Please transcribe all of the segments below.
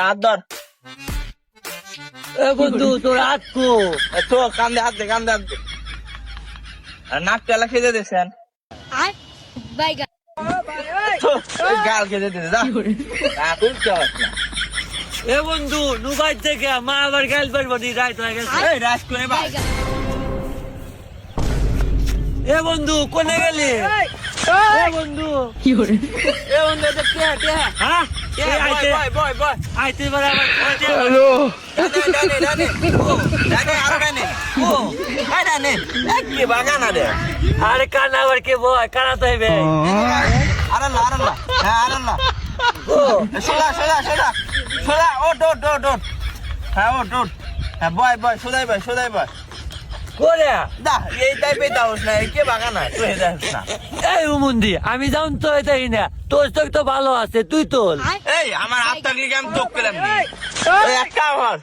হাত ধর। এ বন্ধু তোর হাত কো তো কান্দে হাত দে, কান্দে হাত দে। আর নাক তেলা খেতে দিয়েছেন, গাল খেতে দিতে যা। খুব চাস না। এ বন্ধু নুবাই থেকে মা আবার গাল পারবো নি রাইত হয়ে গেছে। এই রাজ করে বা এ বন্ধু কোনে গেলি? এ বন্ধু এ বন্ধু এটা কে কে হ্যাঁ কে আইতে বয় বয় বয় আইতে পারে আবার ডানে ডানে ডানে ও ডানে আর ডানে ও এই ডানে এক কি বাগানা দে আরে কানা আবার কে বয় কানা তো হইবে আরাল্লাহ আরাল্লাহ হ্যাঁ আরাল্লাহ ও সোজা সোজা সোজা সোজা ও ডট ডট ডট হ্যাঁ ও ডট হ্যাঁ বয় বয় সোজাই বয় সোজাই বয় করে দা এই টাইপে দাওস না কে বাগানা তুই হেদাস না এই উমুন্দি আমি যাউন তো এটাই না তোর চোখ তো ভালো আছে তুই তোল এই আমার হাত থাকলে কি আমি চোখ পেলাম নি এই একটা আমার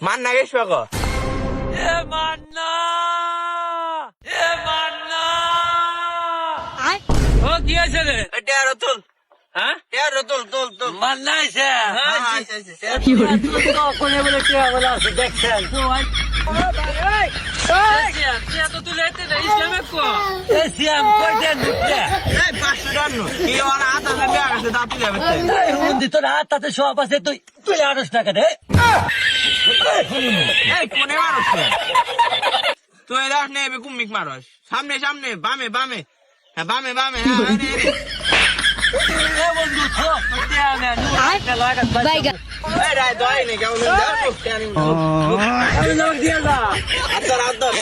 মান না গেছ পাকো এ মান্না ও কি আছে রে এটা আর তুল হ্যাঁ এটা তুল তুল তুল মান্না আইছে হ্যাঁ আইছে কি করে তো কোনে বলে কে বলে আছে দেখছেন তো আই সিয়াম কই দেন ঢুকছে এই 500 টাকা নো কি ওরা হাত আছে ব্যাগ আছে দাপি যাবে এই উমুন্দি তোর হাত তাতে সব আছে তুই তুই 800 টাকা দে এই কোনে মারছ তুই রাখ নে বে কুমিক মারছ সামনে সামনে বামে বামে হ্যাঁ বামে বামে হ্যাঁ এ বন্ধু তো কইতে আমি নুর লাগা Baiga. এই রায় দই নে কেমন দাও তো কেন আমি লোক দিয়া যা আদর আদর